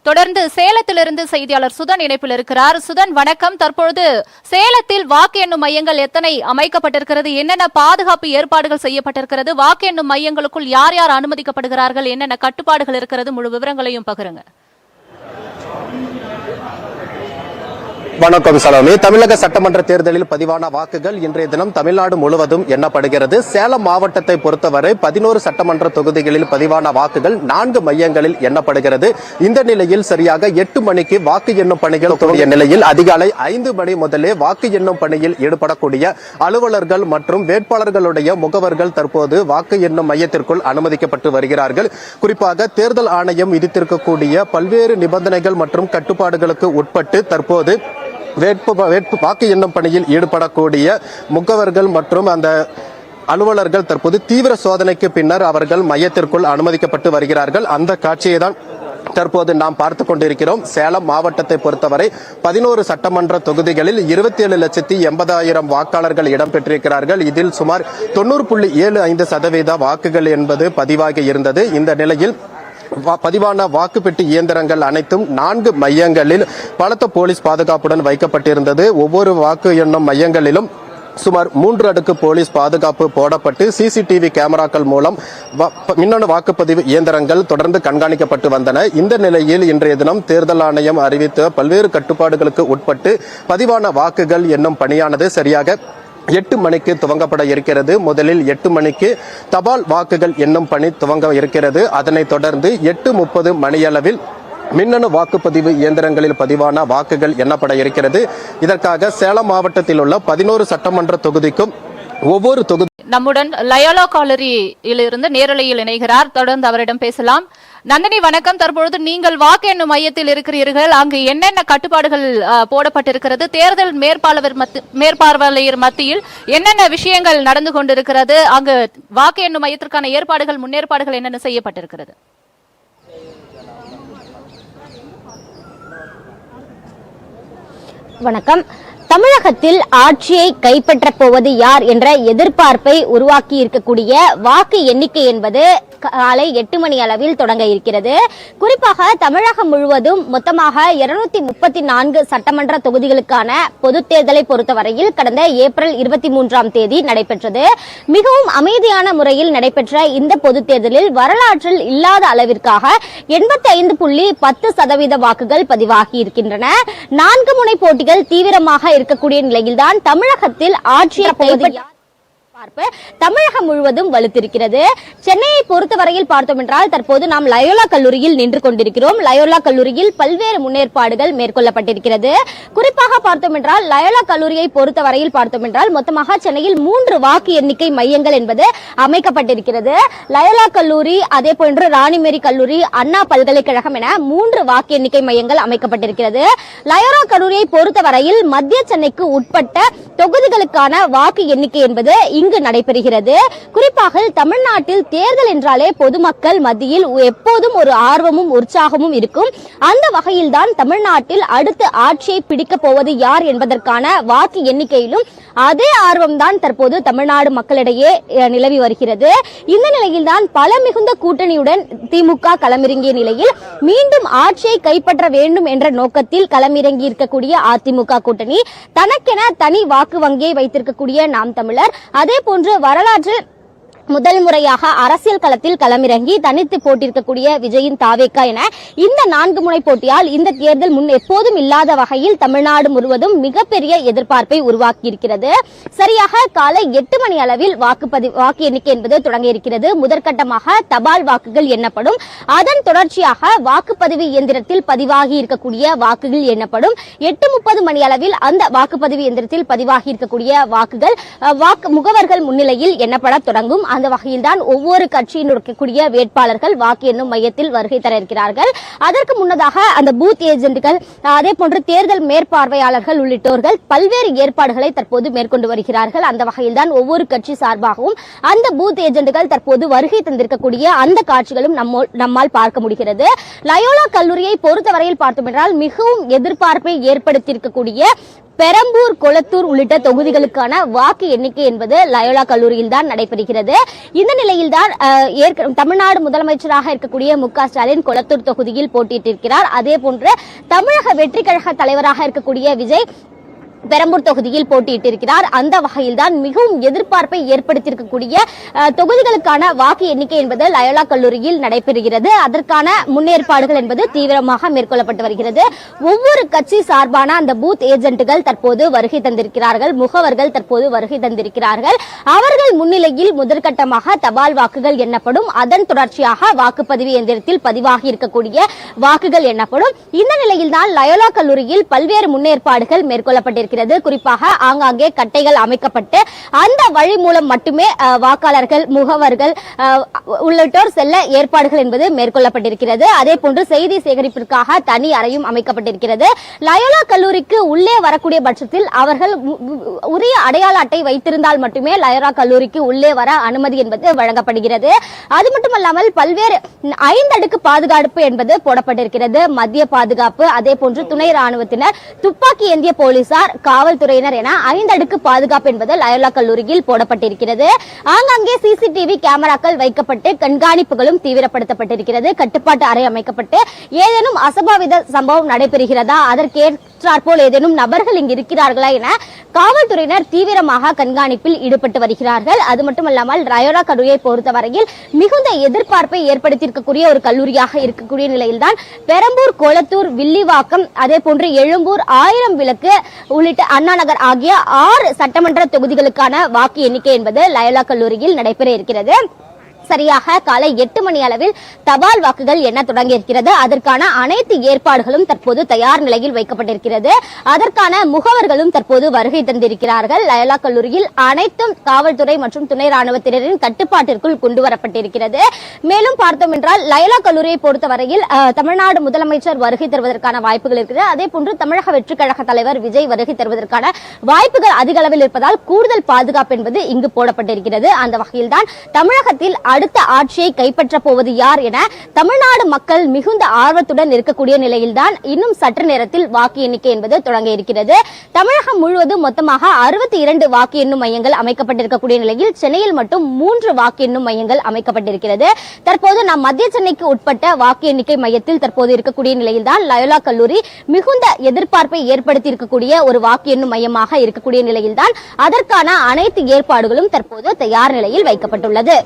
தொடர்ந்து சேலத்திலிருந்து செய்தியாளர் சுதன் இணைப்பில் இருக்கிறார். சுதன் வணக்கம். தற்பொழுது சேலத்தில் வாக்கு எண்ணும் மையங்கள் எத்தனை அமைக்கப்பட்டிருக்கிறது, என்னென்ன பாதுகாப்பு ஏற்பாடுகள் செய்யப்பட்டிருக்கிறது, வாக்கு எண்ணும் மையங்களுக்குள் யார் யார் அனுமதிக்கப்படுகிறார்கள், என்னென்ன கட்டுப்பாடுகள் இருக்கிறது, முழு விவரங்களையும் பகிருங்க. வணக்கம் சலோமி. தமிழக சட்டமன்ற தேர்தலில் பதிவான வாக்குகள் இன்றைய தினம் தமிழ்நாடு முழுவதும் எண்ணப்படுகிறது. சேலம் மாவட்டத்தை பொறுத்தவரை 11 சட்டமன்ற தொகுதிகளில் பதிவான வாக்குகள் 4 மையங்களில் எண்ணப்படுகிறது. இந்த நிலையில் சரியாக 8 மணிக்கு வாக்கு எண்ணும் பணிகள் துவங்கிய நிலையில் அதிகாலை 5 மணி முதலே வாக்கு எண்ணும் பணியில் ஈடுபடக்கூடிய அலுவலர்கள் மற்றும் வேட்பாளர்களுடைய முகவர்கள் தற்போது வாக்கு எண்ணும் மையத்திற்குள் அனுமதிக்கப்பட்டு வருகிறார்கள். குறிப்பாக தேர்தல் ஆணையம் விதித்திருக்கக்கூடிய பல்வேறு நிபந்தனைகள் மற்றும் கட்டுப்பாடுகளுக்கு உட்பட்டு தற்போது வாக்கு எண்ணும் பணியில் ஈடுபடக்கூடிய முகவர்கள் மற்றும் அந்த அலுவலர்கள் தற்போது தீவிர சோதனைக்கு பின்னர் அவர்கள் மையத்திற்குள் அனுமதிக்கப்பட்டு வருகிறார்கள். அந்த காட்சியை தான் தற்போது நாம் பார்த்துக் கொண்டிருக்கிறோம். சேலம் மாவட்டத்தை பொறுத்தவரை 11 சட்டமன்ற தொகுதிகளில் 27,80,000 வாக்காளர்கள் இடம்பெற்றிருக்கிறார்கள். இதில் சுமார் 90.75% வாக்குகள் என்பது பதிவாகி இருந்தது. இந்த நிலையில் பதிவான வாக்குப்பெட்டி இயந்திரங்கள் அனைத்தும் 4 மையங்களில் பலத்த போலீஸ் பாதுகாப்புடன் வைக்கப்பட்டிருந்தது. ஒவ்வொரு வாக்கு எண்ணும் மையங்களிலும் சுமார் 3 அடுக்கு போலீஸ் பாதுகாப்பு போடப்பட்டு சிசிடிவி கேமராக்கள் மூலம் மின்னணு வாக்குப்பதிவு இயந்திரங்கள் தொடர்ந்து கண்காணிக்கப்பட்டு வந்தன. இந்த நிலையில் இன்றைய தினம் தேர்தல் ஆணையம் அறிவித்த பல்வேறு கட்டுப்பாடுகளுக்கு உட்பட்டு பதிவான வாக்குகள் எண்ணும் பணியானது சரியாக 8 மணிக்கு துவங்கப்பட இருக்கிறது. முதலில் 8 மணிக்கு தபால் வாக்குகள் எண்ணும் பணி துவங்க இருக்கிறது. அதனைத் தொடர்ந்து 8:30 மணியளவில் மின்னணு வாக்குப்பதிவு இயந்திரங்களில் பதிவான வாக்குகள் எண்ணப்பட இருக்கிறது. இதற்காக சேலம் மாவட்டத்தில் உள்ள 11 சட்டமன்ற தொகுதிக்கும் ஒவ்வொரு தொகுதி நம்முடன் லயோலா கல்லூரியில் இருந்து நேரலையில் இணைகிறார். தொடர்ந்து அவரிடம் பேசலாம். நந்தினி வணக்கம். தற்பொழுது நீங்கள் வாக்கு எண்ணும் மையத்தில் இருக்கிறீர்கள். அங்கு என்னென்ன கட்டுப்பாடுகள் போடப்பட்டிருக்கிறது, தேர்தல் மேற்பார்வையாளர் மத்தியில் என்னென்ன விஷயங்கள் நடந்து கொண்டிருக்கிறது, அங்கு வாக்கு எண்ணும் மையத்திற்கான ஏற்பாடுகள் முன்னேற்பாடுகள் என்னென்ன செய்யப்பட்டிருக்கிறது? வணக்கம். தமிழகத்தில் ஆட்சியை கைப்பற்றப் போவது யார் என்ற எதிர்பார்ப்பை உருவாக்கி இருக்கக்கூடிய வாக்கு எண்ணிக்கை என்பது காலை 8 மணி அளவில் தொடங்க இருக்கிறது. குறிப்பாக தமிழகம் முழுவதும் மொத்தமாக 234 சட்டமன்ற தொகுதிகளுக்கான பொதுத் தேர்தலை பொறுத்தவரையில் கடந்த ஏப்ரல் 23ஆம் தேதி நடைபெற்றது. மிகவும் அமைதியான முறையில் நடைபெற்ற இந்த பொதுத் தேர்தலில் வரலாற்றில் இல்லாத அளவிற்காக 85.10% வாக்குகள் பதிவாகி இருக்கின்றன. 4 முனை போட்டிகள் தீவிரமாக இருக்கக்கூடிய நிலையில்தான் தமிழகத்தில் ஆட்சியை கைப்பற்ற தமிழகம் முழுவதும் வலுத்திருக்கிறது. சென்னையை பொறுத்தவரையில் பார்த்தோம் என்றால் தற்போது நாம் லயோலா கல்லூரியில் நின்று கொண்டிருக்கிறோம். லயோலா கல்லூரியில் பல்வேறு முன்னேற்பாடுகள் மேற்கொள்ளப்பட்டிருக்கிறது. குறிப்பாக பார்த்தோம் என்றால் லயோலா கல்லூரியை பொறுத்தவரையில் பார்த்தோம் என்றால் மொத்தமாக சென்னையில் 3 வாக்கு எண்ணிக்கை மையங்கள் என்பது அமைக்கப்பட்டிருக்கிறது. லயோலா கல்லூரி, அதே போன்று ராணிமேரி கல்லூரி, அண்ணா பல்கலைக்கழகம் என 3 வாக்கு எண்ணிக்கை மையங்கள் அமைக்கப்பட்டிருக்கிறது. லயோலா கல்லூரியை பொறுத்தவரையில் மத்திய சென்னைக்கு உட்பட்ட தொகுதிகளுக்கான வாக்கு எண்ணிக்கை என்பது இங்கு நடைபெறுகிறது. குறிப்பாக தமிழ்நாட்டில் தேர்தல் என்றாலே பொதுமக்கள் மத்தியில் எப்போதும் ஒரு ஆர்வமும் உற்சாகமும் இருக்கும். அந்த வகையில் தான் தமிழ்நாட்டில் அடுத்து ஆட்சியை பிடிக்க போவது யார் என்பதற்கான வாக்கு எண்ணிக்கையிலும் அதே ஆர்வம் தான் தற்போது தமிழ்நாடு மக்களிடையே நிலவி வருகிறது. இந்த நிலையில் தான் பல மிகுந்த கூட்டணியுடன் திமுக களமிறங்கிய நிலையில் மீண்டும் ஆட்சியை கைப்பற்ற வேண்டும் என்ற நோக்கத்தில் களமிறங்கி இருக்கக்கூடிய அதிமுக கூட்டணி தனக்கென தனி வாக்கு வங்கியை வைத்திருக்கக்கூடிய நாம் தமிழர், அதே போன்று வரலாற்றில் முதல் முறையாக அரசியல் களத்தில் களமிறங்கி தனித்து போட்டிருக்கக்கூடிய விஜயின் தாவேக்கா என இந்த 4 முனை போட்டியால் இந்த தேர்தல் முன் எப்போதும் இல்லாத வகையில் தமிழ்நாடு முழுவதும் மிகப்பெரிய எதிர்பார்ப்பை உருவாக்கி இருக்கிறது. சரியாக காலை 8 மணி அளவில் வாக்கு எண்ணிக்கை என்பது தொடங்க இருக்கிறது. முதற்கட்டமாக தபால் வாக்குகள் எண்ணப்படும். அதன் தொடர்ச்சியாக வாக்குப்பதிவு இயந்திரத்தில் பதிவாகி இருக்கக்கூடிய வாக்குகள் எண்ணப்படும். 8:30 மணி அளவில் அந்த வாக்குப்பதிவு இயந்திரத்தில் பதிவாகி இருக்கக்கூடிய வாக்குகள் முகவர்கள் முன்னிலையில் எண்ணப்பட தொடங்கும். அந்த வகையில் தான் ஒவ்வொரு கட்சியின் இருக்கக்கூடிய வேட்பாளர்கள் வாக்கு எண்ணும் மையத்தில் வருகை தர இருக்கிறார்கள். அதற்கு முன்னதாக அந்த பூத் ஏஜென்ட்கள், அதே போன்று தேர்தல் மேற்பார்வையாளர்கள் உள்ளிட்டோர்கள் பல்வேறு ஏற்பாடுகளை தற்போது மேற்கொண்டு வருகிறார்கள். அந்த வகையில் தான் ஒவ்வொரு கட்சி சார்பாகவும் அந்த பூத் ஏஜென்ட்கள் தற்போது வருகை தந்திருக்கக்கூடிய அந்த காட்சிகளும் நம்மால் பார்க்க முடிகிறது. லயோலா கல்லூரியை பொறுத்தவரையில் பார்த்தோம் என்றால் மிகவும் எதிர்பார்ப்பை ஏற்படுத்தியிருக்கக்கூடிய பெரம்பூர், கொளத்தூர் உள்ளிட்ட தொகுதிகளுக்கான வாக்கு எண்ணிக்கை என்பது லயோலா கல்லூரியில் தான் நடைபெறுகிறது. இந்த நிலையில் தான் தமிழ்நாடு முதலமைச்சராக இருக்கக்கூடிய மு.க. ஸ்டாலின் கொளத்தூர் தொகுதியில் போட்டியிட்டிருக்கிறார். அதே போன்று தமிழக வெற்றி கழக தலைவராக இருக்கக்கூடிய விஜய் பெரம்பூர் தொகுதியில் போட்டியிட்டிருக்கிறார். அந்த வகையில் தான் மிகவும் எதிர்பார்ப்பை ஏற்படுத்தியிருக்கக்கூடிய தொகுதிகளுக்கான வாக்கு எண்ணிக்கை என்பது லயோலா கல்லூரியில் நடைபெறுகிறது. அதற்கான முன்னேற்பாடுகள் என்பது தீவிரமாக மேற்கொள்ளப்பட்டு வருகிறது. ஒவ்வொரு கட்சி சார்பான அந்த பூத் ஏஜென்ட்டுகள் தற்போது வருகை தந்திருக்கிறார்கள், முகவர்கள் தற்போது வருகை தந்திருக்கிறார்கள். அவர்கள் முன்னிலையில் முதற்கட்டமாக தபால் வாக்குகள் எண்ணப்படும். அதன் தொடர்ச்சியாக வாக்குப்பதிவு எந்திரத்தில் பதிவாகி இருக்கக்கூடிய வாக்குகள் எண்ணப்படும். இந்த நிலையில் தான் லயோலா கல்லூரியில் பல்வேறு முன்னேற்பாடுகள் மேற்கொள்ளப்பட்டிருக்கிறது. குறிப்பாக ஆங்காங்கே கட்டைகள் அமைக்கப்பட்டு அந்த வழி மூலம் மட்டுமே வாக்காளர்கள், முகவர்கள் உள்ளிட்டோர் செல்ல ஏற்பாடுகள் என்பது மேற்கொள்ளப்பட்டிருக்கிறது. அதே போன்று செய்தி சேகரிப்பிற்காக தனி அறையும் அமைக்கப்பட்டிருக்கிறது. லயோலா கல்லூரிக்கு உள்ளே வரக்கூடிய பட்சத்தில் அவர்கள் உரிய அடையாள அட்டை வைத்திருந்தால் மட்டுமே லயோலா கல்லூரிக்கு உள்ளே வர அனுமதி என்பது வழங்கப்படுகிறது. அது மட்டுமல்லாமல் பல்வேறு 5 அடுக்கு பாதுகாப்பு என்பது போடப்பட்டிருக்கிறது. மத்திய பாதுகாப்பு, அதே போன்று துணை ராணுவத்தினர், துப்பாக்கி ஏந்திய போலீசார், காவல்துறையினர் என 5 அடுக்கு பாதுகாப்பு என்பது லயோலா கல்லூரியில் போடப்பட்டிருக்கிறது. ஆங்காங்கே சிசிடிவி கேமராக்கள் வைக்கப்பட்டு கண்காணிப்புகளும் தீவிரப்படுத்தப்பட்டிருக்கிறது. கட்டுப்பாட்டு அறை அமைக்கப்பட்டு ஏதேனும் அசம்பாவித சம்பவம் நடைபெறுகிறதா, அதற்கேற்றாற்போல் ஏதேனும் நபர்கள் இங்கு இருக்கிறார்களா என காவல்துறையினர் தீவிரமாக கண்காணிப்பில் ஈடுபட்டு வருகிறார்கள். அது மட்டுமல்லாமல் லயோலா கல்லூரியை பொறுத்தவரையில் மிகுந்த எதிர்பார்ப்பை ஏற்படுத்தியிருக்கக்கூடிய ஒரு கல்லூரியாக இருக்கக்கூடிய நிலையில்தான் பெரம்பூர், கொளத்தூர், வில்லிவாக்கம், அதே போன்று எழும்பூர், 1000 விளக்கு உள்ளிட்ட அண்ணா நகர் ஆகிய 6 சட்டமன்ற தொகுதிகளுக்கான வாக்கு எண்ணிக்கை என்பது லயோலா கல்லூரியில் நடைபெற இருக்கிறது. சரியாக காலை 8 மணி அளவில் தபால் வாக்குகள் எண்ண தொடங்கி இருக்கிறது. அதற்கான அனைத்து ஏற்பாடுகளும் தற்போது தயார் நிலையில் வைக்கப்பட்டிருக்கிறது. அதற்கான முகவர்களும் தற்போது வருகை தந்திருக்கிறார்கள். லயோலா கல்லூரியில் அனைத்தும் காவல்துறை மற்றும் துணை ராணுவத்தினரின் கட்டுப்பாட்டிற்குள் கொண்டு வரப்பட்டிருக்கிறது. மேலும் பார்த்தோம் என்றால் லயோலா கல்லூரியை பொறுத்தவரையில் தமிழ்நாடு முதலமைச்சர் வருகை தருவதற்கான வாய்ப்புகள் இருக்கிறது. அதே போன்று தமிழக வெற்றி கழக தலைவர் விஜய் வருகை தருவதற்கான வாய்ப்புகள் அதிக அளவில் இருப்பதால் கூடுதல் பாதுகாப்பு என்பது இங்கு போடப்பட்டிருக்கிறது. அந்த வகையில் தான் தமிழகத்தில் அடுத்த ஆட்சியை கைப்பற்ற போவது யார் என தமிழ்நாடு மக்கள் மிகுந்த ஆர்வத்துடன் இருக்கக்கூடிய நிலையில்தான் இன்னும் சற்று நேரத்தில் வாக்கு எண்ணிக்கை என்பது தொடங்க இருக்கிறது. தமிழகம் முழுவதும் மொத்தமாக 62 வாக்கு எண்ணும் மையங்கள் அமைக்கப்பட்டிருக்கக்கூடிய நிலையில் சென்னையில் மட்டும் 3 வாக்கு எண்ணும் மையங்கள் அமைக்கப்பட்டிருக்கிறது. தற்போது நாம் மத்திய சென்னைக்கு உட்பட்ட வாக்கு எண்ணிக்கை மையத்தில் தற்போது இருக்கக்கூடிய நிலையில்தான் லயோலா கல்லூரி மிகுந்த எதிர்பார்ப்பை ஏற்படுத்தி இருக்கக்கூடிய ஒரு வாக்கு எண்ணும் மையமாக இருக்கக்கூடிய நிலையில்தான் அதற்கான அனைத்து ஏற்பாடுகளும் தற்போது தயார் நிலையில் வைக்கப்பட்டுள்ளது.